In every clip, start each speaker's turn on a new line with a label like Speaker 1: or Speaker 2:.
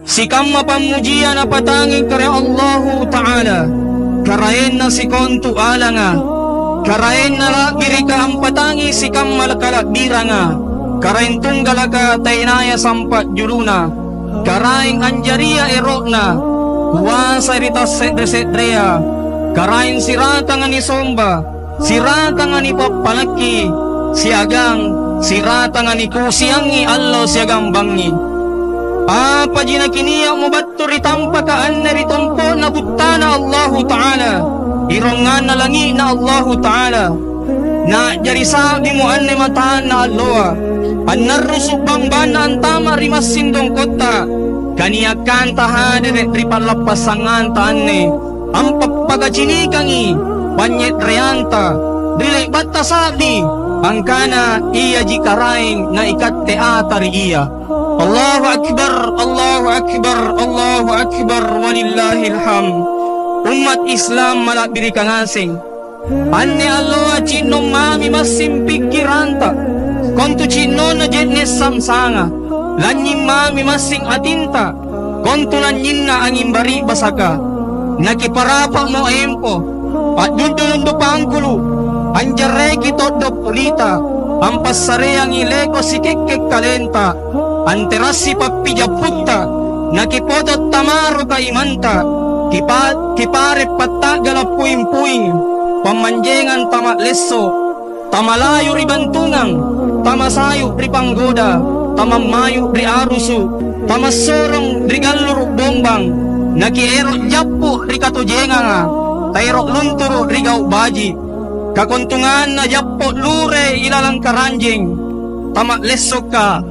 Speaker 1: Sikam mapamujian na patangin kare Allahu Ta'ala. Karain na sikon tu ala nga. Karain na lagiri ka ang patangi sikam malakalakbira nga. Karain tunggal ka tainaya sampat juluna. Karain anjaria erok na. Huwasa ritas sedre-sedrea. Karain sirata nga ni somba. Sirata nga ni papalaki. Siagang sirata nga ni kusiangi Allah siagang bangi. Apa jina kiniya mo bato ritampa kaan na ritompo na butta na Allahu Ta'ala. Irongan na langi na Allahu Ta'ala. Na jari sabi mo anne mataan na Allah. Anarusuk bangban na antama rimas sindong kota. Kaniyakan tahadere ripalapasangan taanne. Ang papagachinikangi panyet reyanta. Dili batta sabi. Ang kana iya jikarain na ikatte atari iya. Allahu Akbar, Allahu Akbar, Allahu Akbar, walillahil hamd. Umat Islam malabiri kangasing. Anne Allah cinong mami masim pikiranta. Kontu cino na jetnes samsanga. Lanyim mami masing atinta. Kontu lanyin na ang imbari basaka. Nakiparapa mo empo. At dudundo pangkulu. Anjare kito do pulita. Ampas sareang ileko sikikik kalenta. Anterasi papijaputta. Nakipodot tamaro kaimanta. Kipare patta galapuing-puing. Pamanjengan tamak leso. Tamalayo ribantungang. Tamasayo ripanggoda. Tamamayo riarusu. Tamasorong rigalluruk bombang. Nakierok japu rikatujenga. Tayrok lunturo rigaw baji. Kakuntungan na japo lure ilalang karanjing. Tamak leso ka,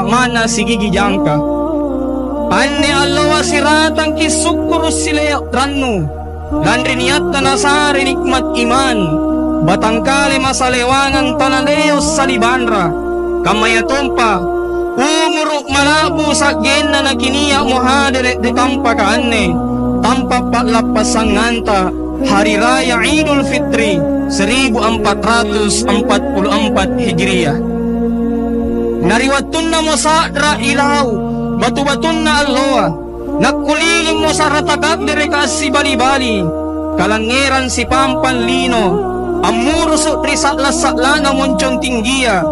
Speaker 1: mana sigigijang ka. Anne Allah siratang kisukurus sileo rannu. Landri niat na nasari nikmat iman. Batangkali masalewangang tanaleos sa libanra. Kamayatompa, umuruk malabu sa gena na kiniya mo hadere de kampa ka anne. Tampa paklapas nganta Hari Raya Idul Fitri 1444 Hijriah. Nariwatun na mo sa ilaw, batu-batun na alloa. Nakuliling mo sa ratakak dire kasi bali-bali. Kalangeran si Pampanlino, amuro so trisaklas-sakla na monchong tinggiya.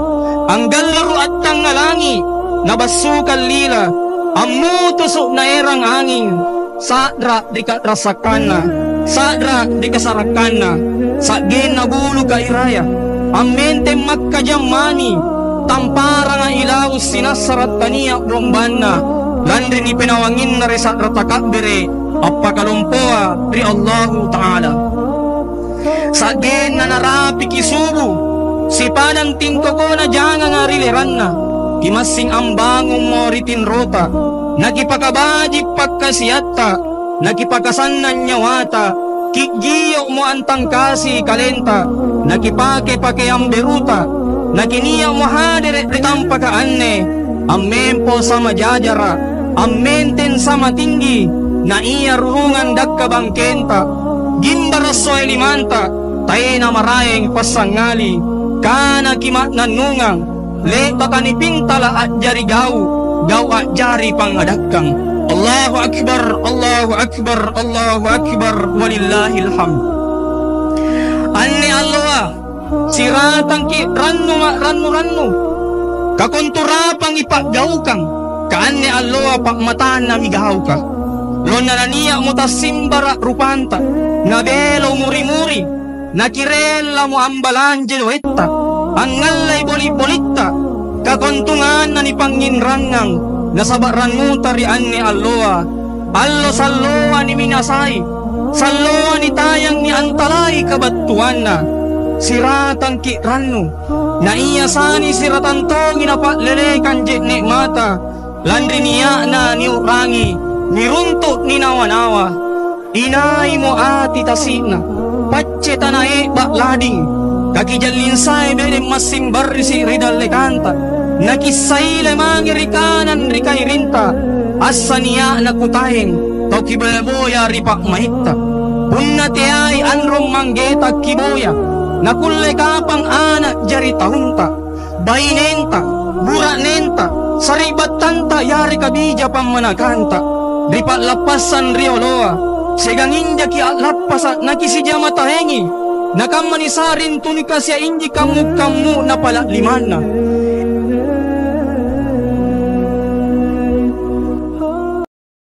Speaker 1: Ang galaro at tangalangi, nabasukan lila. Amuto so na erang angin, sadra di katrasakana. Sadra di kasarakana. Sa ginabulog ka iraya. Amente magkajamani. Tampara nga ilaw sinasarat kaniya bumbana. Landri ni pinawangin na resat ratakakbire. Apakalumpoa pri Allahu Ta'ala. Sa gen na narapi kisubo. Si panang tingko ko na diyanga nga riliran na. Kimasing ambangong mo ritin rota. Nagipakabaji pagkasiyata. Nagipakasanan nyawata. Kikgiyo mo antang kasi kalenta. Nagipake-pake ang beruta. Nakiniya mo hadire ritampa ka anne. Amen po sa majajara. Amenten sa matinggi. Na iya rurungan dagkabangkenta. Gimbaraso ay limanta. Tayo na marayeng pasangali. Kana kimat nanungang. Leta kanipintala at jari gaw at jari pangadagkang. Allahu Akbar, Allahu Akbar, Allahu Akbar, walillahil hamd. Anne Allah, siratang ki rannu. Kakonturapang ipagaw kang. Kaanne Allah pakmatan na migaw ka. Lo nananiya mo ta simbara rupanta. Nabelo muri-muri. Nakirela mo ambalan jelueta. Ang ngalay boli-bolita. Kakontungan na ni panginrangang. Nasabaran mo tarian ni Alloa. Allo salloa ni minasay. Salloa ni tayang ni antalay kabatuan na. Siratang kirano. Naiyasani siratan to ginapatlele kanjit ni mata. Landri niya na ni urangi. Nirunto ni nawa-nawa. Inay mo ati tasina. Patse tanae baklading. Kakijalinsay bede masimbar si ridal lekanta. Nakisay lemang irikanan rikay rinta. Asa niya nakutahing. Tau kibalboya ripak mahita. Punna tiyay anrong manggeta kiboya. Nakulle kapang anak jari tahunta. bainenta, buranenta, saribatanta, yari kabidya pamanaganta, ripat lapasan rioloa, segang indya ki lapasa nakisidya matahengi, nakamanisarin tunika siya indi kamu na pala limana,